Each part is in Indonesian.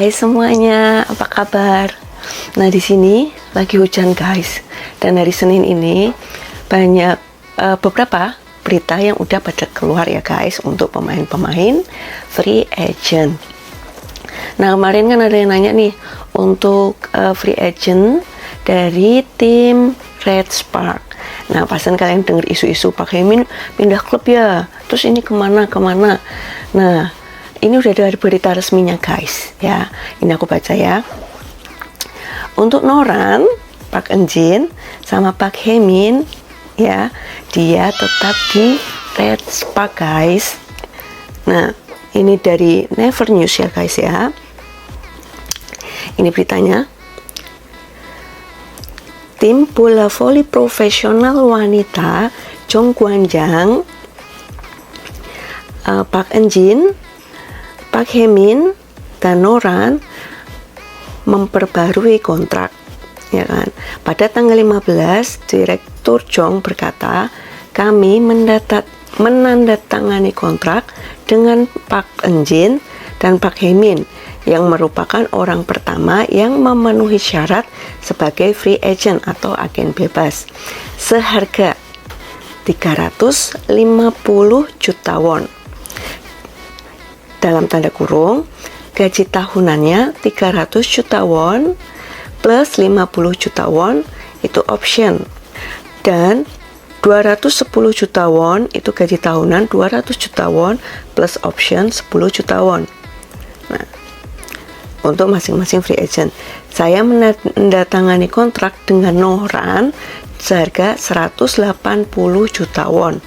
Hai semuanya, apa kabar? Nah, di sini lagi hujan guys. Dan hari Senin ini banyak beberapa berita yang udah pada keluar ya guys untuk pemain-pemain free agent. Nah, kemarin kan ada yang nanya nih untuk free agent dari tim Red Spark. Nah, pastikan kalian dengar isu-isu Pak Hemin pindah klub ya. Terus ini kemana? Nah, ini udah ada berita resminya guys ya. Ini aku baca ya. Untuk Noran, Park Eun-jin sama Pak Haemin ya, dia tetap di Red Spark guys. Nah, ini dari Never News ya guys ya. Ini beritanya. Tim bola voli profesional wanita Jongwonjang, Park Eun-jin, Pak Haemin dan Noran memperbarui kontrak ya kan. Pada tanggal 15, Direktur Jong berkata, kami menandatangani kontrak dengan Park Eun-jin dan Pak Haemin yang merupakan orang pertama yang memenuhi syarat sebagai free agent atau agen bebas seharga 350 juta won. Dalam tanda kurung, gaji tahunannya 300 juta won plus 50 juta won itu option, dan 210 juta won itu gaji tahunan, 200 juta won plus option 10 juta won. Nah, untuk masing-masing free agent, saya menandatangani kontrak dengan Noran seharga 180 juta won.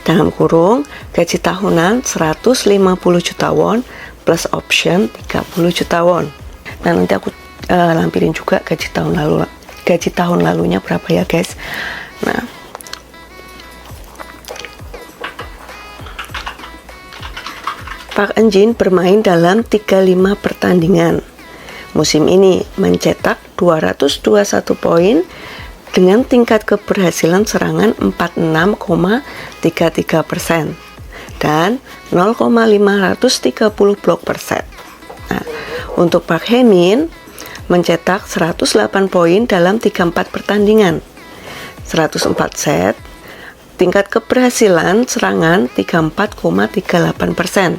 Dalam kurung, gaji tahunan 150 juta won plus option 30 juta won. Nah, nanti aku lampirin juga gaji tahun lalunya berapa ya guys. Nah, Park Eun-jin bermain dalam 35 pertandingan. Musim ini mencetak 221 poin dengan tingkat keberhasilan serangan 46,33% dan 0,530 blok per set. Nah, untuk Park Haemin mencetak 108 poin dalam 34 pertandingan, 104 set, tingkat keberhasilan serangan 34,38%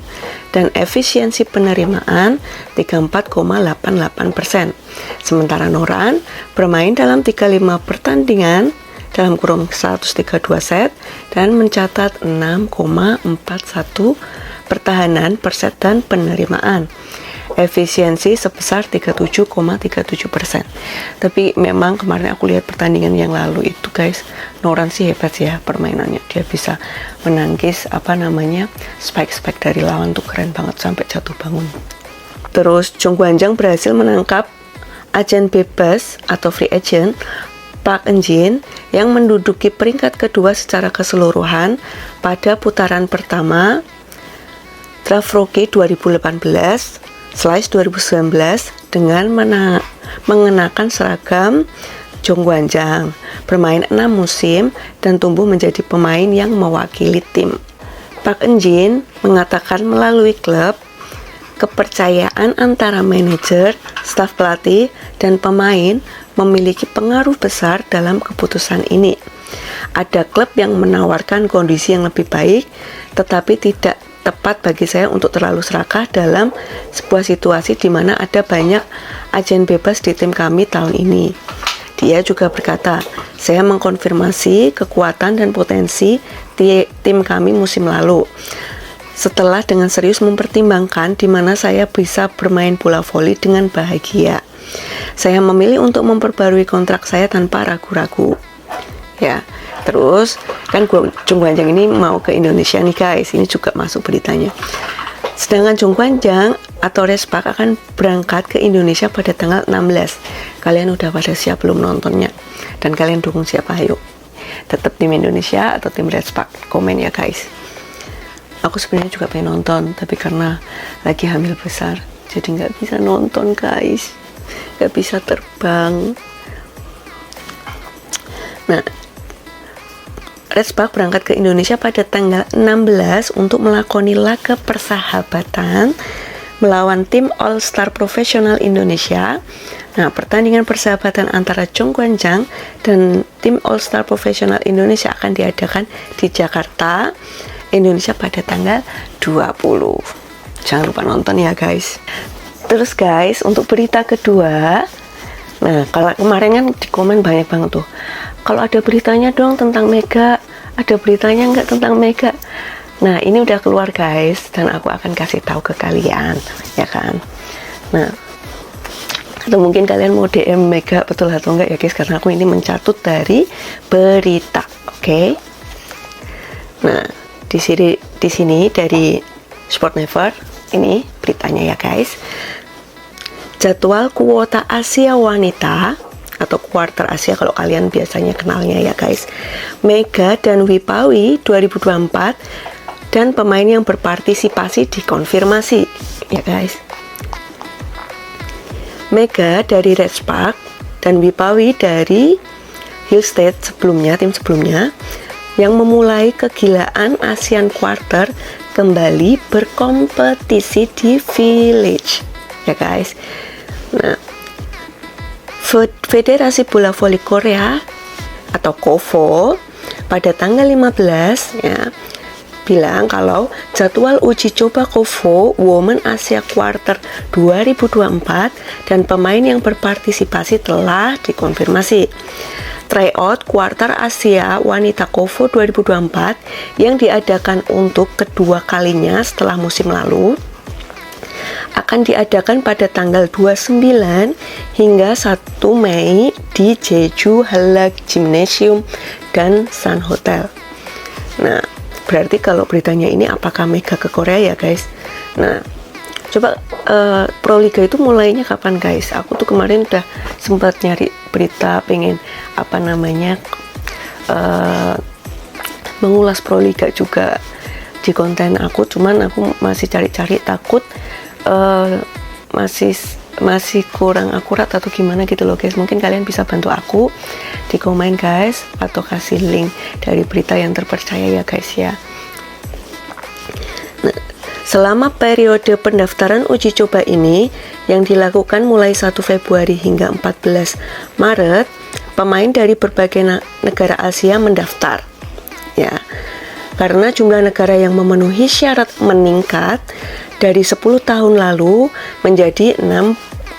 dan efisiensi penerimaan 34,88%. Sementara Noran bermain dalam 35 pertandingan dalam kurung 132 set dan mencatat 6,41 pertahanan per set dan penerimaan. Efisiensi sebesar 37,37%. Tapi memang kemarin aku lihat pertandingan yang lalu itu guys, Noran sih hebat ya permainannya. Dia bisa menangkis spike dari lawan tuh keren banget sampai jatuh bangun. Terus Jongwonjang berhasil menangkap agen bebas atau free agent Park Eun-jin yang menduduki peringkat kedua secara keseluruhan pada putaran pertama Draft Rookie 2018/2019 dengan mengenakan seragam Jongwonjang, bermain 6 musim dan tumbuh menjadi pemain yang mewakili tim. Park Eun-jin mengatakan melalui klub, kepercayaan antara manajer, staf pelatih, dan pemain memiliki pengaruh besar dalam keputusan ini. Ada klub yang menawarkan kondisi yang lebih baik, tetapi tidak tepat bagi saya untuk terlalu serakah dalam sebuah situasi di mana ada banyak agen bebas di tim kami tahun ini. Dia juga berkata, saya mengkonfirmasi kekuatan dan potensi tim kami musim lalu. Setelah dengan serius mempertimbangkan di mana saya bisa bermain bola voli dengan bahagia, saya memilih untuk memperbarui kontrak saya tanpa ragu-ragu. Ya, terus kan Jongwonjang ini mau ke Indonesia nih guys, ini juga masuk beritanya. Sedangkan Jongwonjang atau Red Spark akan berangkat ke Indonesia pada tanggal 16. Kalian udah pada siap belum nontonnya? Dan kalian dukung siapa? Ayo, tetap tim Indonesia atau tim Red Spark? Komen ya guys. Aku sebenarnya juga pengen nonton, tapi karena lagi hamil besar, jadi nggak bisa nonton guys, nggak bisa terbang. Nah, Red Spark berangkat ke Indonesia pada tanggal 16 untuk melakoni laga persahabatan melawan tim All Star Profesional Indonesia. Nah, pertandingan persahabatan antara Zhongguancang dan tim All Star Profesional Indonesia akan diadakan di Jakarta, Indonesia pada tanggal 20. Jangan lupa nonton ya guys. Terus guys, untuk berita kedua, nah kalau kemarin kan di komen banyak banget tuh, kalau ada beritanya dong tentang Mega, ada beritanya nggak tentang Mega. Nah ini udah keluar guys, dan aku akan kasih tahu ke kalian, ya kan. Nah, atau mungkin kalian mau DM Mega betul atau enggak ya guys, karena aku ini mencatut dari berita, oke? Nah, di sini dari Sport Never ini beritanya ya guys. Jadwal kuota Asia wanita atau kuarter Asia kalau kalian biasanya kenalnya ya guys. Mega dan Wipawi 2024 dan pemain yang berpartisipasi dikonfirmasi ya guys. Mega dari Red Spark dan Wipawi dari Hillstead tim sebelumnya yang memulai kegilaan ASEAN Quarter kembali berkompetisi di Village ya guys. Nah, Federasi Bola Voli Korea atau KOVO pada tanggal 15 ya bilang kalau jadwal uji coba KOVO Women Asia Quarter 2024 dan pemain yang berpartisipasi telah dikonfirmasi. Tryout Quarter Asia Wanita KOVO 2024 yang diadakan untuk kedua kalinya setelah musim lalu akan diadakan pada tanggal 29 hingga 1 Mei di Jeju Halak Gymnasium dan Sun Hotel. Nah, berarti kalau beritanya ini apakah Mega ke Korea ya guys? Nah, coba Proliga itu mulainya kapan guys? Aku tuh kemarin udah sempat nyari berita pengen mengulas Proliga juga di konten aku, cuman aku masih cari-cari takut masih kurang akurat atau gimana gitu loh guys. Mungkin kalian bisa bantu aku di komen guys, atau kasih link dari berita yang terpercaya ya guys ya. Nah, selama periode pendaftaran uji coba ini yang dilakukan mulai 1 Februari hingga 14 Maret, pemain dari berbagai negara Asia mendaftar ya. Karena jumlah negara yang memenuhi syarat meningkat dari 10 tahun lalu menjadi 64.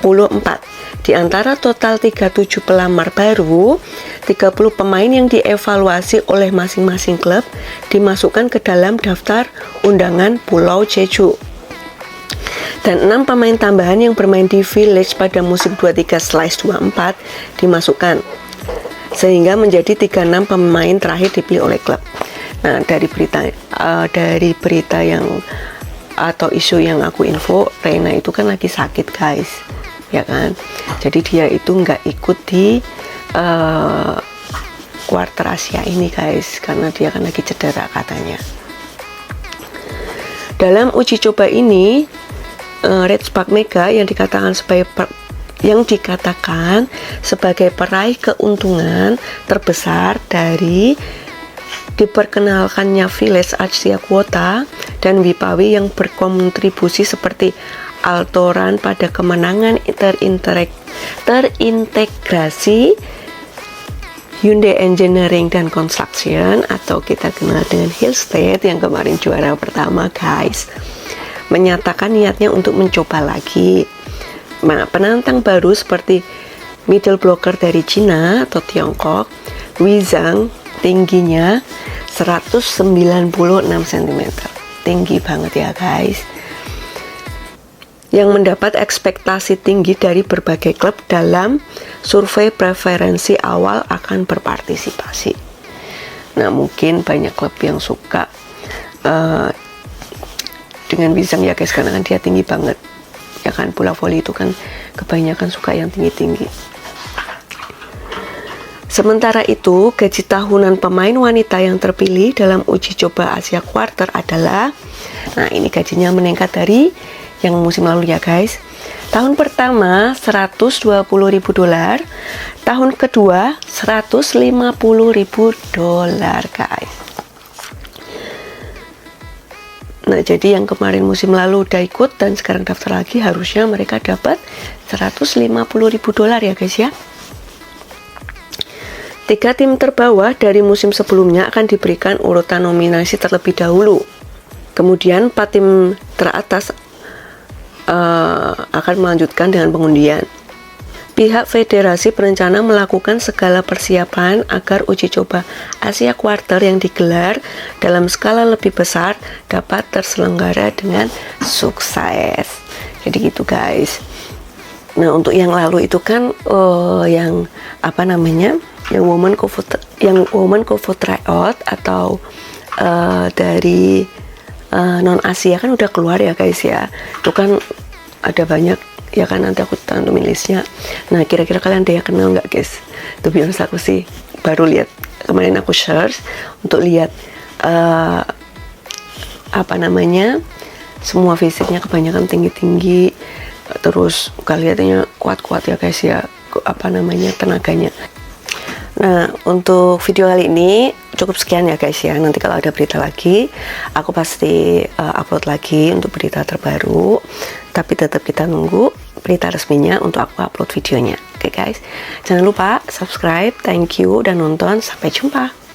Di antara total 37 pelamar baru, 30 pemain yang dievaluasi oleh masing-masing klub dimasukkan ke dalam daftar undangan Pulau Jeju. Dan 6 pemain tambahan yang bermain di Village pada musim 23/24 dimasukkan. Sehingga menjadi 36 pemain terakhir dipilih oleh klub. Nah, dari berita yang atau isu yang aku info, Reina itu kan lagi sakit guys, ya kan. Jadi dia itu nggak ikut di Quarter Asia ini guys, karena dia kan lagi cedera katanya. Dalam uji coba ini, Red Spark Mega yang dikatakan sebagai peraih keuntungan terbesar dari diperkenalkannya Village Asia Quota, dan Wipawi yang berkontribusi seperti Altoran pada kemenangan terintegrasi Hyundai Engineering dan Construction atau kita kenal dengan Hillstead yang kemarin juara pertama guys, menyatakan niatnya untuk mencoba lagi. Nah, penantang baru seperti middle blocker dari Cina atau Tiongkok, Wizang, tingginya 196 cm, tinggi banget ya guys, yang mendapat ekspektasi tinggi dari berbagai klub dalam survei preferensi awal akan berpartisipasi. Nah, mungkin banyak klub yang suka dengan Wizang ya guys, karena kan dia tinggi banget ya kan. Bola voli itu kan kebanyakan suka yang tinggi-tinggi. Sementara itu, gaji tahunan pemain wanita yang terpilih dalam uji coba Asia Quarter adalah, nah ini gajinya meningkat dari yang musim lalu ya guys. Tahun pertama $120.000, tahun kedua $150.000 guys. Nah, jadi yang kemarin musim lalu udah ikut dan sekarang daftar lagi, harusnya mereka dapat $150.000 ya guys ya. 3 tim terbawah dari musim sebelumnya akan diberikan urutan nominasi terlebih dahulu. Kemudian 4 tim teratas akan melanjutkan dengan pengundian. Pihak federasi berencana melakukan segala persiapan agar uji coba Asia Quarter yang digelar dalam skala lebih besar dapat terselenggara dengan sukses. Jadi gitu guys. Nah, untuk yang lalu itu kan yang apa namanya? Yang Women Kung Fu Tryout atau dari non Asia kan udah keluar ya guys ya. Itu kan ada banyak ya kan, nanti aku tantumin listnya. Nah, kira-kira kalian ada yang kenal nggak guys? Tuh biar aku sih baru lihat kemarin, aku search untuk lihat apa namanya, semua fisiknya kebanyakan tinggi-tinggi, terus kaliannya kuat-kuat ya guys ya, apa namanya, tenaganya. Nah, untuk video kali ini cukup sekian ya guys ya. Nanti kalau ada berita lagi, aku pasti upload lagi untuk berita terbaru. Tapi tetap kita nunggu berita resminya untuk aku upload videonya. Oke guys, jangan lupa subscribe, thank you, dan nonton. Sampai jumpa.